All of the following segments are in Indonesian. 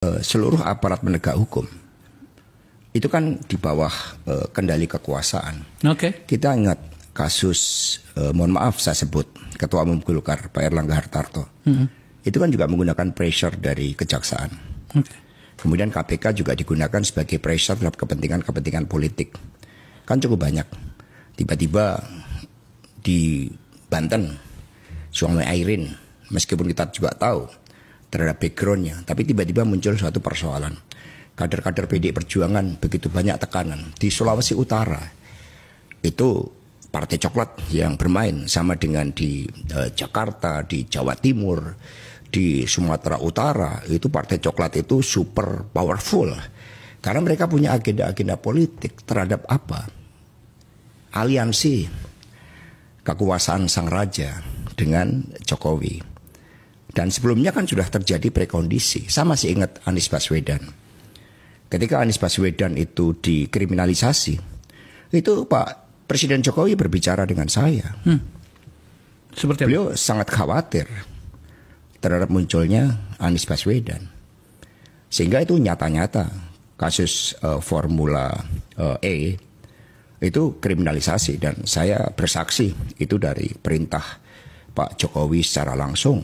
seluruh aparat penegak hukum itu kan di bawah kendali kekuasaan. Oke. Kita ingat kasus, mohon maaf saya sebut, Ketua Umum Golkar Pak Erlangga Hartarto. Itu kan juga menggunakan pressure dari kejaksaan. Kemudian KPK juga digunakan sebagai pressure terhadap kepentingan-kepentingan politik. Kan cukup banyak. Tiba-tiba di Banten, Suami Airin, meskipun kita juga tahu terhadap backgroundnya, tapi tiba-tiba muncul suatu persoalan. Kader-kader PDI Perjuangan begitu banyak tekanan. Di Sulawesi Utara itu Partai Coklat yang bermain, sama dengan di Jakarta, di Jawa Timur, di Sumatera Utara, itu Partai Coklat itu super powerful. Karena mereka punya agenda-agenda politik terhadap apa? Aliansi kekuasaan sang raja dengan Jokowi. Dan sebelumnya kan sudah terjadi prekondisi. Saya masih ingat Anies Baswedan. Ketika Anies Baswedan itu dikriminalisasi, itu Pak Presiden Jokowi berbicara dengan saya. Seperti beliau sangat khawatir terhadap munculnya Anies Baswedan. Sehingga itu nyata-nyata kasus Formula E itu kriminalisasi. Dan saya bersaksi itu dari perintah Pak Jokowi secara langsung.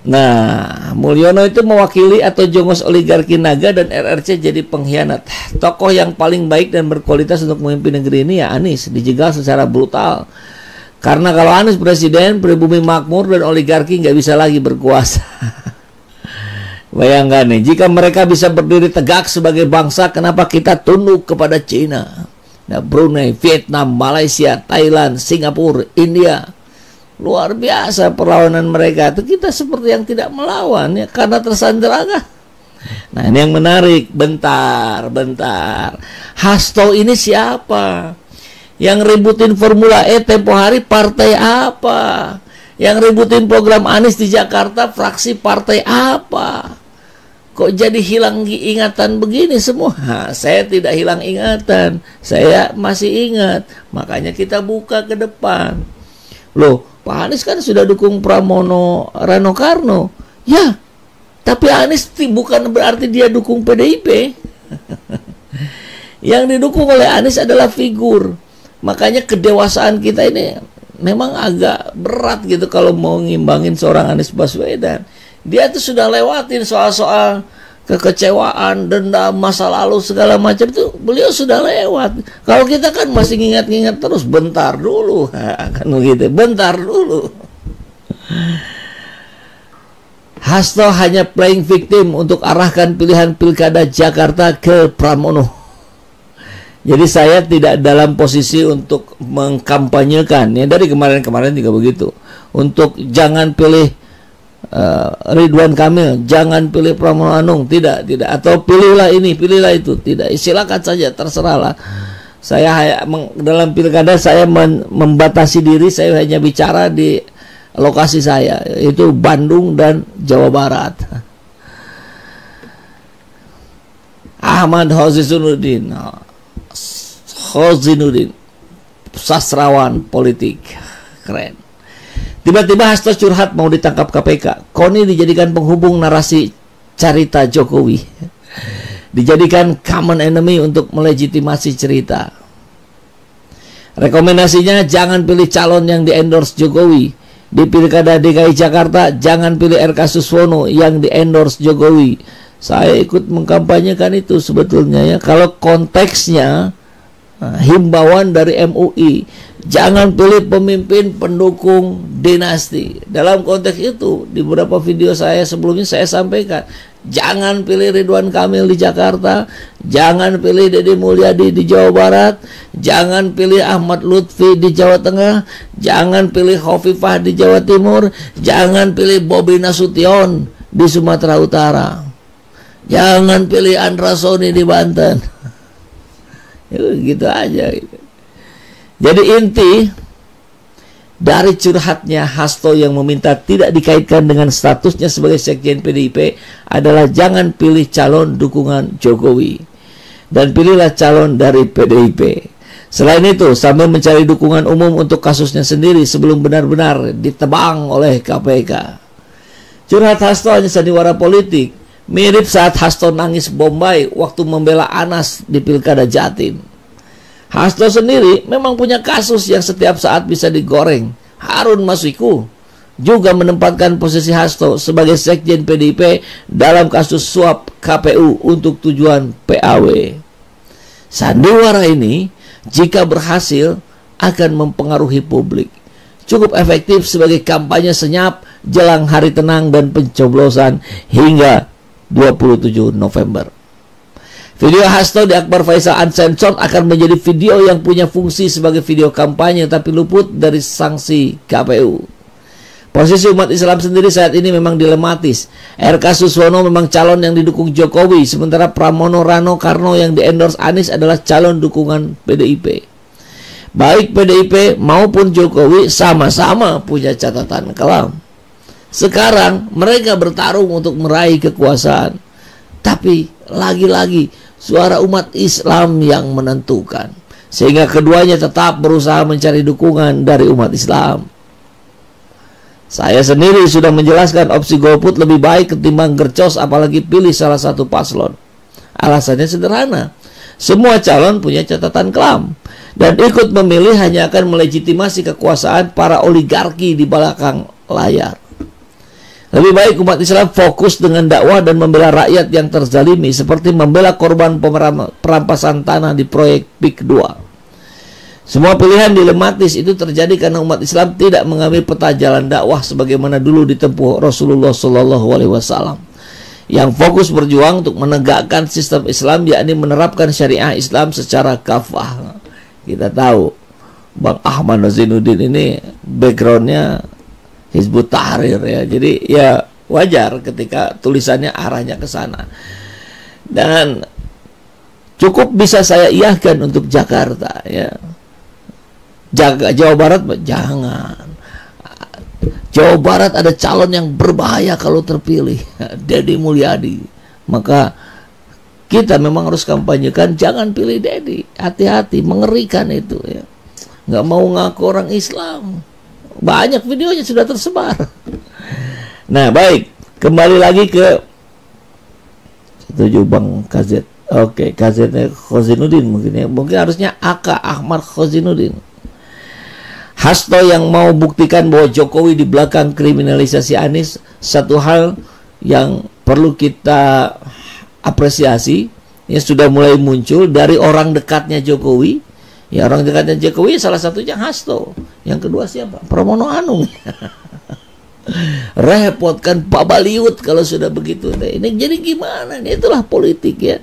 Nah, Mulyono itu mewakili atau jongos oligarki naga dan RRC jadi pengkhianat. Tokoh yang paling baik dan berkualitas untuk memimpin negeri ini ya Anies, dijegal secara brutal. Karena kalau Anies presiden, pribumi makmur dan oligarki nggak bisa lagi berkuasa. Bayangkan nih, jika mereka bisa berdiri tegak sebagai bangsa, kenapa kita tunduk kepada Cina? Nah, Brunei, Vietnam, Malaysia, Thailand, Singapura, India. Luar biasa perlawanan mereka. Itu kita seperti yang tidak melawan ya, karena tersandera. Nah, ini yang menarik. Bentar. Hasto ini siapa? Yang ributin Formula E tempo hari partai apa? Yang ributin program Anies di Jakarta fraksi partai apa? Kok jadi hilang ingatan begini semua? Saya tidak hilang ingatan. Saya masih ingat. Makanya kita buka ke depan. Loh, Pak Anies kan sudah dukung Pramono Rano Karno. Ya, tapi Anies bukan berarti dia dukung PDIP. Yang didukung oleh Anies adalah figur. Makanya kedewasaan kita ini memang agak berat gitu kalau mau ngimbangin seorang Anies Baswedan. Dia tuh sudah lewatin soal-soal kekecewaan, dendam, masa lalu segala macam itu beliau sudah lewat. Kalau kita kan masih ngingat-ngingat terus, bentar dulu, kan begitu, bentar dulu. Hasto hanya playing victim untuk arahkan pilihan pilkada Jakarta ke Pramono. Jadi saya tidak dalam posisi untuk mengkampanyekan, ya dari kemarin-kemarin juga begitu, untuk jangan pilih Ridwan Kamil, jangan pilih Pramono Anung, tidak, atau pilihlah ini, pilihlah itu, tidak, silakan saja, terserahlah. Saya dalam pilkada saya membatasi diri, saya hanya bicara di lokasi saya, itu Bandung dan Jawa Barat. Ahmad Hozinuddin, sastrawan politik, keren. Tiba-tiba Hasto curhat mau ditangkap KPK. Koni dijadikan penghubung narasi cerita Jokowi. Dijadikan common enemy untuk melegitimasi cerita. Rekomendasinya jangan pilih calon yang di-endorse Jokowi. Di Pilkada DKI Jakarta jangan pilih RK Suswono yang di-endorse Jokowi. Saya ikut mengkampanyekan itu sebetulnya ya. Kalau konteksnya himbauan dari MUI, jangan pilih pemimpin pendukung dinasti. Dalam konteks itu, di beberapa video saya sebelumnya saya sampaikan, jangan pilih Ridwan Kamil di Jakarta, jangan pilih Deddy Mulyadi di Jawa Barat, jangan pilih Ahmad Lutfi di Jawa Tengah, jangan pilih Khofifah di Jawa Timur, jangan pilih Bobi Nasution di Sumatera Utara, jangan pilih Andra Soni di Banten. Gitu aja gitu. Jadi inti dari curhatnya Hasto yang meminta tidak dikaitkan dengan statusnya sebagai sekjen PDIP adalah jangan pilih calon dukungan Jokowi dan pilihlah calon dari PDIP. Selain itu, sambil mencari dukungan umum untuk kasusnya sendiri sebelum benar-benar ditebang oleh KPK. Curhat Hasto hanya sandiwara politik, mirip saat Hasto nangis Bombay waktu membela Anas di Pilkada Jatim. Hasto sendiri memang punya kasus yang setiap saat bisa digoreng. Harun Masiku juga menempatkan posisi Hasto sebagai sekjen PDIP dalam kasus suap KPU untuk tujuan PAW. Sandiwara ini jika berhasil akan mempengaruhi publik. Cukup efektif sebagai kampanye senyap jelang hari tenang dan pencoblosan hingga 27 November. Video Hasto di Akbar Faisal Uncensored akan menjadi video yang punya fungsi sebagai video kampanye tapi luput dari sanksi KPU. Posisi umat Islam sendiri saat ini memang dilematis. RK Suswono memang calon yang didukung Jokowi, sementara Pramono Rano Karno yang di-endorse Anies adalah calon dukungan PDIP. Baik PDIP maupun Jokowi sama-sama punya catatan kelam. Sekarang mereka bertarung untuk meraih kekuasaan. Tapi lagi-lagi suara umat Islam yang menentukan. Sehingga keduanya tetap berusaha mencari dukungan dari umat Islam. Saya sendiri sudah menjelaskan opsi golput lebih baik ketimbang gercos, apalagi pilih salah satu paslon. Alasannya sederhana. Semua calon punya catatan kelam. Dan ikut memilih hanya akan melegitimasi kekuasaan para oligarki di belakang layar. Lebih baik umat Islam fokus dengan dakwah dan membela rakyat yang terzalimi, seperti membela korban perampasan tanah di proyek PIK 2. Semua pilihan dilematis itu terjadi karena umat Islam tidak mengambil peta jalan dakwah sebagaimana dulu ditempuh Rasulullah SAW, yang fokus berjuang untuk menegakkan sistem Islam, yakni menerapkan syariah Islam secara kafah. Kita tahu Bang Ahmad Nazinuddin ini backgroundnya Hizbut Tahrir ya, jadi ya wajar ketika tulisannya arahnya ke sana. Dan cukup bisa saya iyahkan untuk Jakarta ya. Jawa Barat jangan. Jawa Barat ada calon yang berbahaya kalau terpilih, Deddy Mulyadi. Maka kita memang harus kampanyekan jangan pilih Deddy. Hati-hati, mengerikan itu ya. Nggak mau ngaku orang Islam. Banyak videonya sudah tersebar. Nah baik, kembali lagi ke setuju Bang KZ. Oke, KZ-nya Khozinuddin mungkin ya. Mungkin harusnya AK Ahmad Khozinuddin. Hasto yang mau buktikan bahwa Jokowi di belakang kriminalisasi Anies, satu hal yang perlu kita apresiasi, ya sudah mulai muncul dari orang dekatnya Jokowi. Ya orang dekatnya Jokowi salah satunya Hasto. Yang kedua siapa? Pramono Anung. Repot kan Pak Baliut kalau sudah begitu. Ini jadi gimana? Itulah politik ya.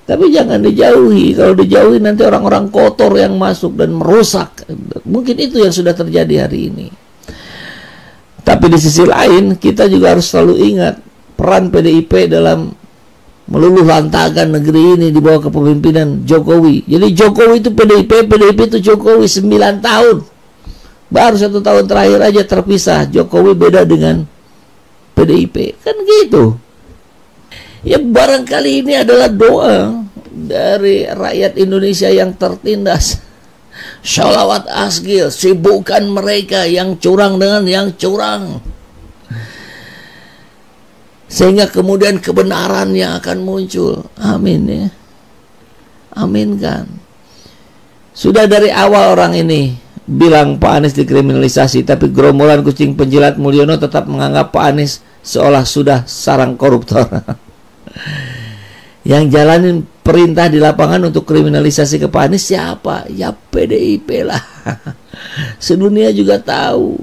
Tapi jangan dijauhi. Kalau dijauhi nanti orang-orang kotor yang masuk dan merusak. Mungkin itu yang sudah terjadi hari ini. Tapi di sisi lain kita juga harus selalu ingat peran PDIP dalam meluluh lantakan negeri ini di bawah kepemimpinan Jokowi. Jadi Jokowi itu PDIP, PDIP itu Jokowi 9 tahun. Baru 1 tahun terakhir aja terpisah. Jokowi beda dengan PDIP. Kan gitu. Ya barangkali ini adalah doa dari rakyat Indonesia yang tertindas. Sholawat asgil, sibukkan mereka yang curang dengan yang curang. Sehingga kemudian kebenarannya akan muncul. Amin ya. Aminkan. Sudah dari awal orang ini bilang Pak Anies dikriminalisasi, tapi gerombolan kucing penjilat Mulyono tetap menganggap Pak Anies seolah sudah sarang koruptor. Yang jalanin perintah di lapangan untuk kriminalisasi ke Pak Anies siapa? Ya PDIP lah. Sedunia juga tahu.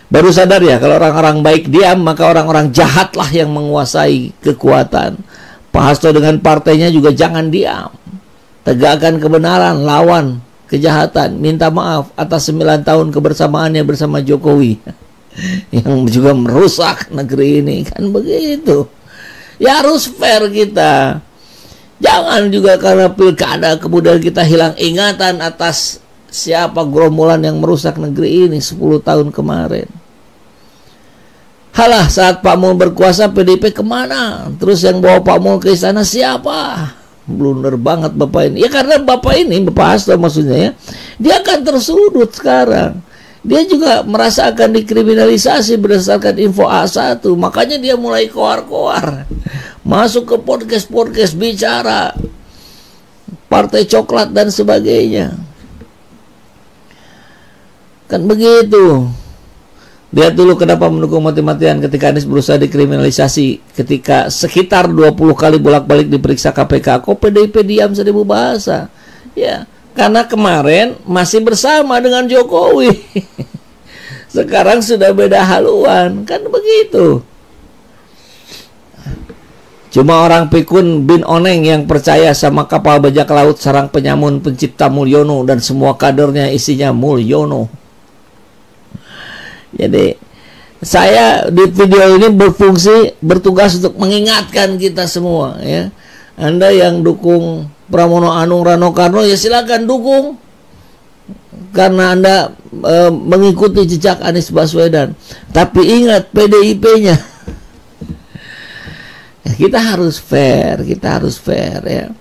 Baru sadar ya kalau orang-orang baik diam, maka orang-orang jahatlah yang menguasai kekuatan. Pak Hasto dengan partainya juga jangan diam. Tegakkan kebenaran, lawan kejahatan. Minta maaf atas 9 tahun kebersamaannya bersama Jokowi yang juga merusak negeri ini. Kan begitu. Ya harus fair kita. Jangan juga karena pilkada kemudian kita hilang ingatan atas siapa gerombolan yang merusak negeri ini 10 tahun kemarin. Halah, saat Pak Mul berkuasa PDIP kemana? Terus yang bawa Pak Mul ke istana siapa? blunder banget Bapak ini. Ya karena Bapak ini, Bapak Hasto maksudnya ya, dia akan tersudut sekarang. Dia juga merasakan dikriminalisasi berdasarkan info A1. Makanya dia mulai koar-koar, masuk ke podcast-podcast, bicara partai coklat dan sebagainya. Kan begitu. Lihat dulu kenapa mendukung mati-matian ketika Anies berusaha dikriminalisasi, ketika sekitar 20 kali bolak-balik diperiksa KPK. Kok PDIP diam 1000 bahasa? Ya, karena kemarin masih bersama dengan Jokowi. Sekarang sudah beda haluan. Kan begitu. Cuma orang pikun bin Oneng yang percaya sama kapal bajak laut sarang penyamun pencipta Mulyono dan semua kadernya isinya Mulyono. Jadi saya di video ini bertugas untuk mengingatkan kita semua ya. Anda yang dukung Pramono Anung Rano Karno ya silakan dukung karena Anda mengikuti jejak Anies Baswedan. Tapi ingat PDIP-nya. Kita harus fair ya.